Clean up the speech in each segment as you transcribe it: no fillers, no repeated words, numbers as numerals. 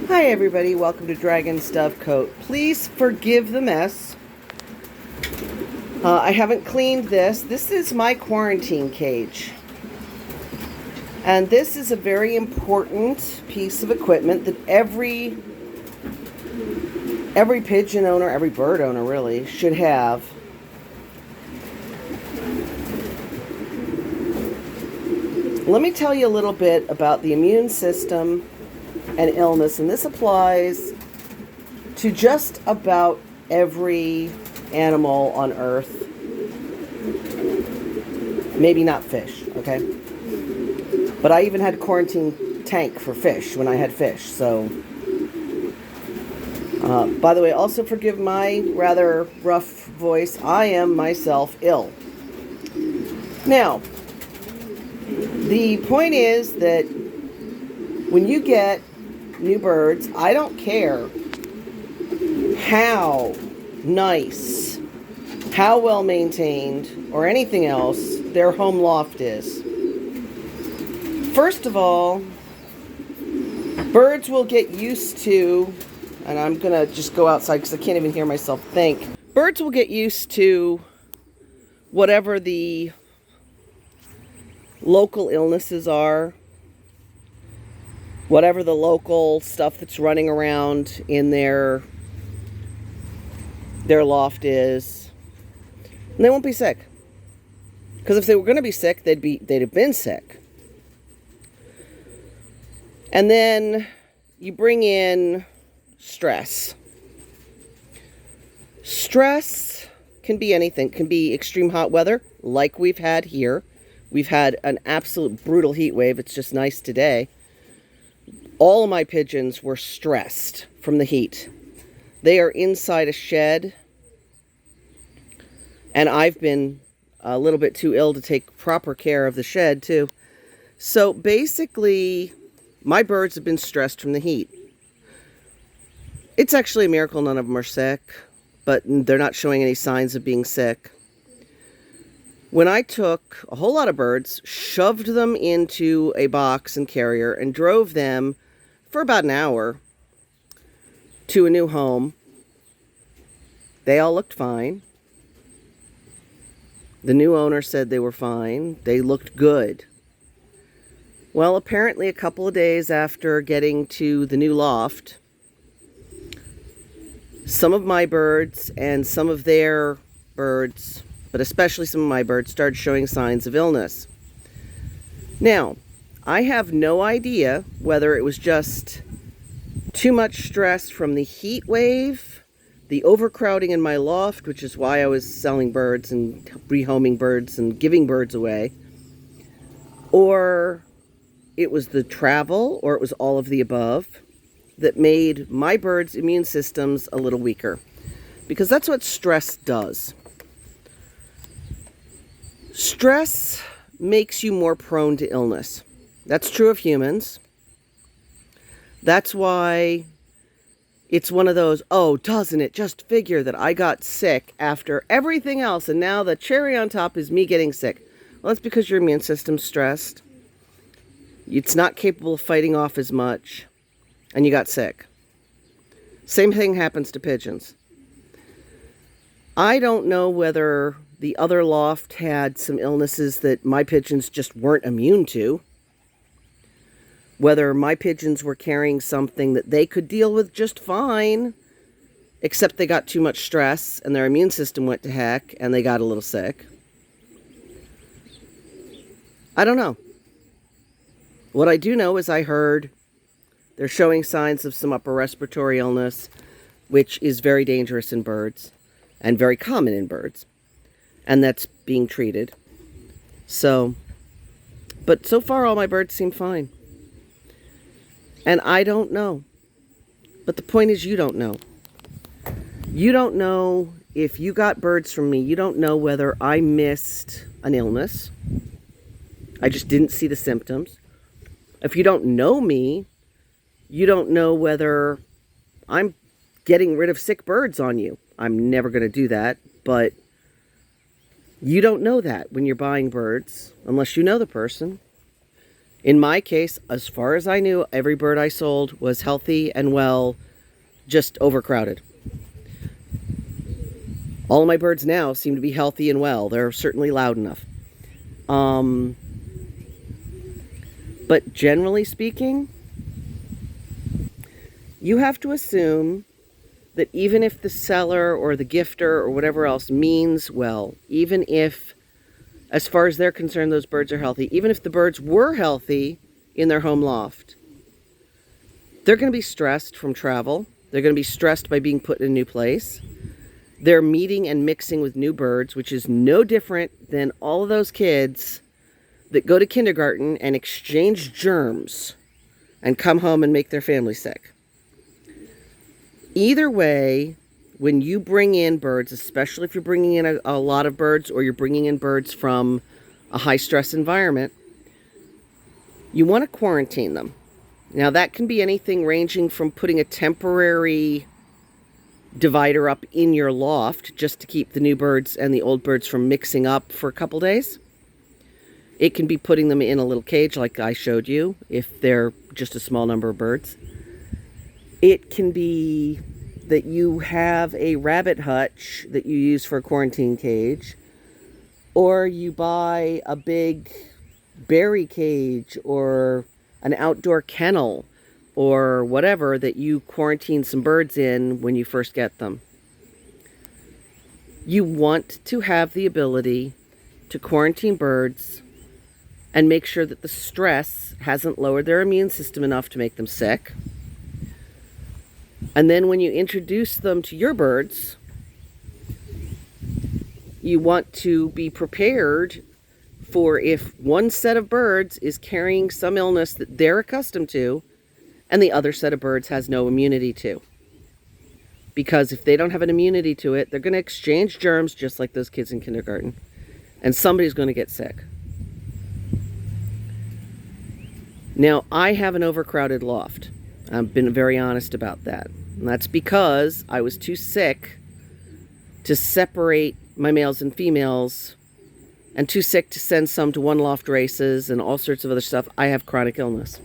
Hi everybody, welcome to Dragon's Dovecote. Please forgive the mess. I haven't cleaned this. This is my quarantine cage. And this is a very important piece of equipment that every pigeon owner, every bird owner really, should have. Let me tell you a little bit about the immune system and illness, and this applies to just about every animal on Earth. Maybe not fish, okay? But I even had a quarantine tank for fish when I had fish, so... by the way, also forgive my rather rough voice. I am myself ill. Now, the point is that when you get new birds, I don't care how nice, how well maintained, or anything else their home loft is. First of all, birds will get used to, and I'm going to just go outside because I can't even hear myself think. Birds will get used to whatever the local illnesses are, whatever the local stuff that's running around in their loft is, and they won't be sick. Because if they were going to be sick, they'd have been sick. And then you bring in stress. Stress can be anything. It can be extreme hot weather, like we've had here. We've had an absolute brutal heat wave. It's just nice today. All of my pigeons were stressed from the heat. They are inside a shed, and I've been a little bit too ill to take proper care of the shed too. So basically, my birds have been stressed from the heat. It's actually a miracle none of them are sick, but they're not showing any signs of being sick. When I took a whole lot of birds, shoved them into a box and carrier, and drove them for about an hour to a new home, they all looked fine. The new owner said they were fine. They looked good. Well, apparently a couple of days after getting to the new loft, some of my birds and some of their birds, but especially some of my birds, started showing signs of illness. Now, I have no idea whether it was just too much stress from the heat wave, the overcrowding in my loft, which is why I was selling birds and rehoming birds and giving birds away, or it was the travel, or it was all of the above that made my birds' immune systems a little weaker. Because that's what stress does. Stress makes you more prone to illness. That's true of humans. That's why it's one of those, oh, doesn't it just figure that I got sick after everything else, and now the cherry on top is me getting sick. Well, that's because your immune system's stressed. It's not capable of fighting off as much, and you got sick. Same thing happens to pigeons. I don't know whether the other loft had some illnesses that my pigeons just weren't immune to. Whether my pigeons were carrying something that they could deal with just fine, except they got too much stress and their immune system went to heck and they got a little sick. I don't know. What I do know is I heard they're showing signs of some upper respiratory illness, which is very dangerous in birds and very common in birds. And that's being treated. So, but so far all my birds seem fine. And I don't know. But the point is, you don't know. You don't know if you got birds from me. You don't know whether I missed an illness. I just didn't see the symptoms. If you don't know me, you don't know whether I'm getting rid of sick birds on you. I'm never going to do that. But you don't know that when you're buying birds, unless you know the person. In my case, as far as I knew, every bird I sold was healthy and well, just overcrowded. All of my birds now seem to be healthy and well. They're certainly loud enough. But generally speaking, you have to assume that even if the seller or the gifter or whatever else means well, even if, as far as they're concerned, those birds are healthy, even if the birds were healthy in their home loft, they're going to be stressed from travel. They're going to be stressed by being put in a new place. They're meeting and mixing with new birds, which is no different than all of those kids that go to kindergarten and exchange germs and come home and make their family sick. Either way, when you bring in birds, especially if you're bringing in a lot of birds or you're bringing in birds from a high-stress environment, you want to quarantine them. Now, that can be anything ranging from putting a temporary divider up in your loft just to keep the new birds and the old birds from mixing up for a couple days. It can be putting them in a little cage like I showed you, if they're just a small number of birds. It can be that you have a rabbit hutch that you use for a quarantine cage, or you buy a big berry cage or an outdoor kennel or whatever that you quarantine some birds in when you first get them. You want to have the ability to quarantine birds and make sure that the stress hasn't lowered their immune system enough to make them sick. And then when you introduce them to your birds, you want to be prepared for if one set of birds is carrying some illness that they're accustomed to and the other set of birds has no immunity to. Because if they don't have an immunity to it, they're going to exchange germs just like those kids in kindergarten. And somebody's going to get sick. Now, I have an overcrowded loft. I've been very honest about that. And that's because I was too sick to separate my males and females and too sick to send some to one loft races and all sorts of other stuff. I have chronic illness.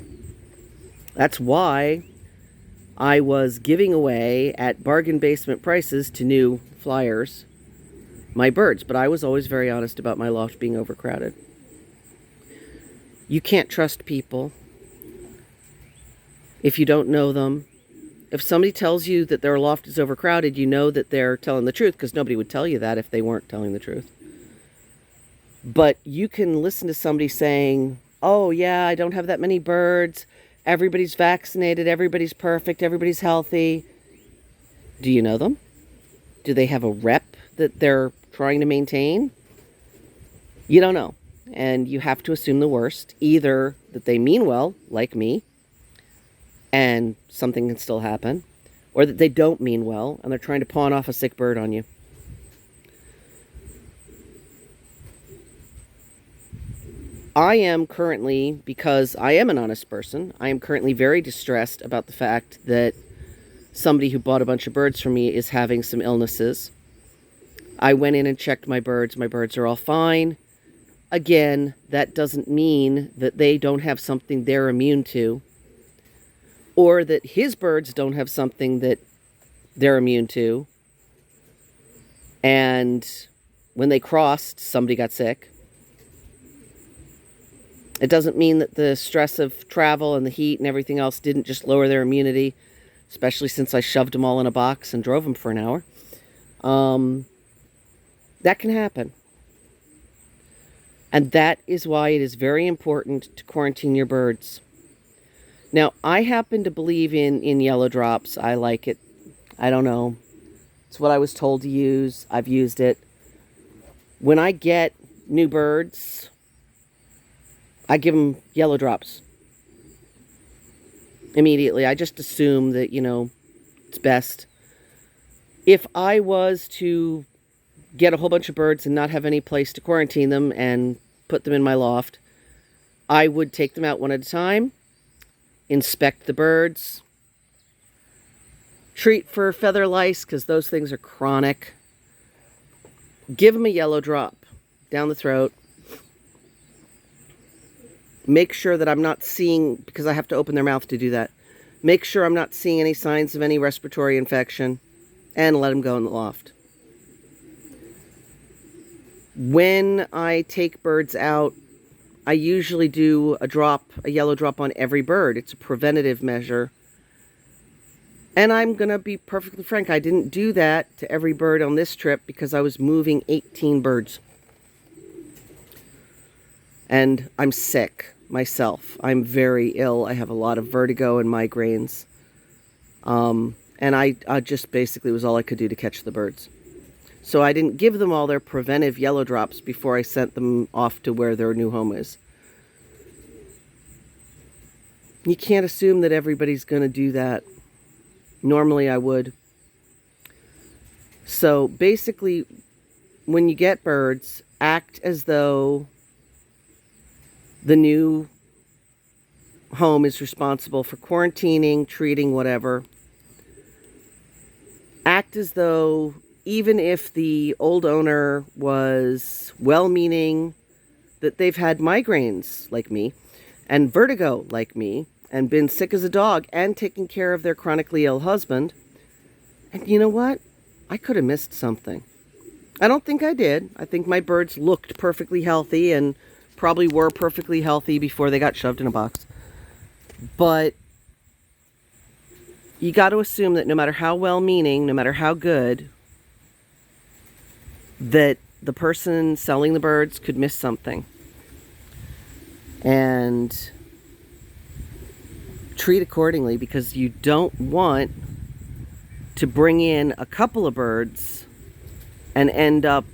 That's why I was giving away at bargain basement prices to new flyers my birds. But I was always very honest about my loft being overcrowded. You can't trust people if you don't know them. If somebody tells you that their loft is overcrowded, you know that they're telling the truth, because nobody would tell you that if they weren't telling the truth. But you can listen to somebody saying, oh yeah, I don't have that many birds. Everybody's vaccinated. Everybody's perfect. Everybody's healthy. Do you know them? Do they have a rep that they're trying to maintain? You don't know. And you have to assume the worst. Either that they mean well, like me, and something can still happen, or that they don't mean well and they're trying to pawn off a sick bird on you. I am currently, because I am an honest person, I am currently very distressed about the fact that somebody who bought a bunch of birds from me is having some illnesses. I went in and checked my birds. My birds are all fine. Again, that doesn't mean that they don't have something they're immune to, or that his birds don't have something that they're immune to. And when they crossed, somebody got sick. It doesn't mean that the stress of travel and the heat and everything else didn't just lower their immunity, especially since I shoved them all in a box and drove them for an hour. That can happen. And that is why it is very important to quarantine your birds. Now, I happen to believe in yellow drops. I like it. I don't know. It's what I was told to use. I've used it. When I get new birds, I give them yellow drops immediately. I just assume that, it's best. If I was to get a whole bunch of birds and not have any place to quarantine them and put them in my loft, I would take them out one at a time, inspect the birds, treat for feather lice because those things are chronic, give them a yellow drop down the throat, Make sure that I'm not seeing, because I have to open their mouth to do that, make sure I'm not seeing any signs of any respiratory infection, and let them go in the loft. When I take birds out, I usually do a yellow drop on every bird. It's a preventative measure. And I'm going to be perfectly frank, I didn't do that to every bird on this trip because I was moving 18 birds. And I'm sick myself. I'm very ill. I have a lot of vertigo and migraines. And I just basically was all I could do to catch the birds. So I didn't give them all their preventive yellow drops before I sent them off to where their new home is. You can't assume that everybody's going to do that. Normally I would. So basically, when you get birds, act as though the new home is responsible for quarantining, treating, whatever. Act as though even if the old owner was well-meaning, that they've had migraines like me and vertigo like me and been sick as a dog and taking care of their chronically ill husband. And you know what? I could have missed something. I don't think I did. I think my birds looked perfectly healthy and probably were perfectly healthy before they got shoved in a box. But you got to assume that no matter how well-meaning, no matter how good, that the person selling the birds could miss something. And treat accordingly, because you don't want to bring in a couple of birds and end up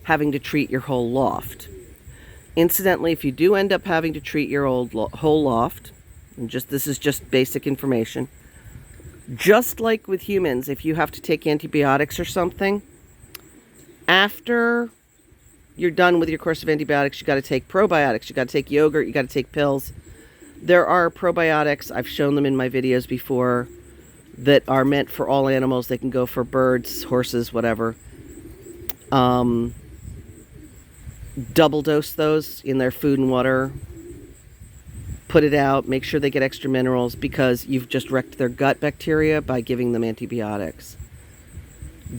having to treat your whole loft. Incidentally, if you do end up having to treat your whole loft, and this is just basic information, just like with humans, if you have to take antibiotics or something, after you're done with your course of antibiotics, you got to take probiotics, you got to take yogurt, you got to take pills. There are probiotics, I've shown them in my videos before, that are meant for all animals. They can go for birds, horses, whatever. Double dose those in their food and water. Put it out, make sure they get extra minerals, because you've just wrecked their gut bacteria by giving them antibiotics.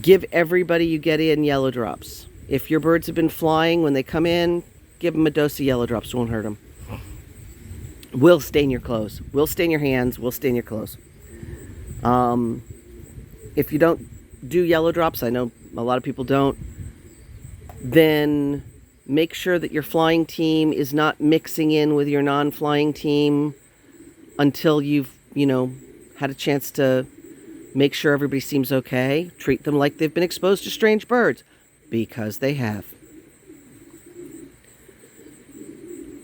Give everybody you get in yellow drops. If your birds have been flying, when they come in, give them a dose of yellow drops. Won't hurt them. Will stain your clothes. Will stain your hands. Will stain your clothes. If you don't do yellow drops, I know a lot of people don't, then make sure that your flying team is not mixing in with your non-flying team until you've, had a chance to make sure everybody seems okay. Treat them like they've been exposed to strange birds, because they have.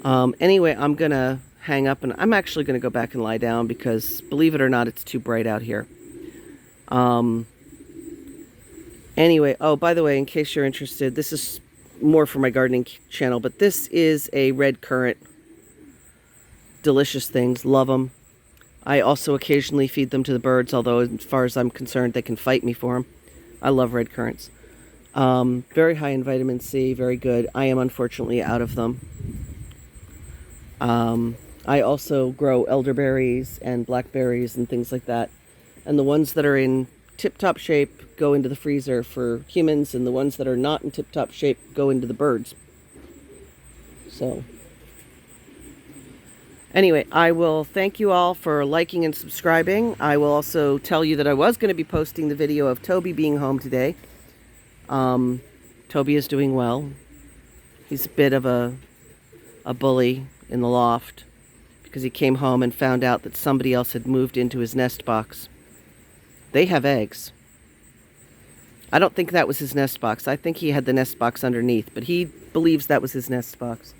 Anyway, I'm going to hang up, and I'm actually going to go back and lie down because, believe it or not, it's too bright out here. Anyway, oh, by the way, in case you're interested, this is more for my gardening channel, but this is a red currant. Delicious things. Love them. I also occasionally feed them to the birds, although as far as I'm concerned, they can fight me for them. I love red currants. Very high in vitamin C, very good. I am unfortunately out of them. I also grow elderberries and blackberries and things like that. And the ones that are in tip-top shape go into the freezer for humans, and the ones that are not in tip-top shape go into the birds. So, anyway, I will thank you all for liking and subscribing. I will also tell you that I was going to be posting the video of Toby being home today. Toby is doing well. He's a bit of a bully in the loft because he came home and found out that somebody else had moved into his nest box. They have eggs. I don't think that was his nest box. I think he had the nest box underneath, but he believes that was his nest box.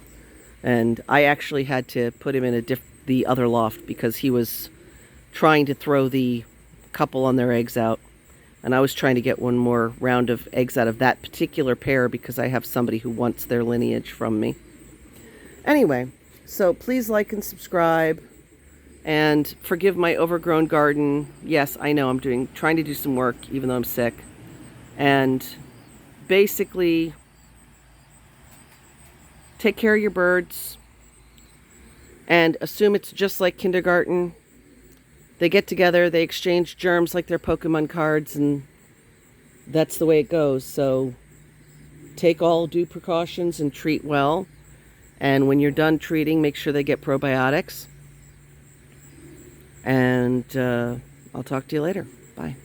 And I actually had to put him in the other loft because he was trying to throw the couple on their eggs out. And I was trying to get one more round of eggs out of that particular pair because I have somebody who wants their lineage from me. Anyway, so please like and subscribe. And forgive my overgrown garden. Yes, I know I'm trying to do some work even though I'm sick. And basically, take care of your birds. and assume it's just like kindergarten. They get together, they exchange germs like they're Pokemon cards, and that's the way it goes. So take all due precautions and treat well. And when you're done treating, make sure they get probiotics. And I'll talk to you later. Bye.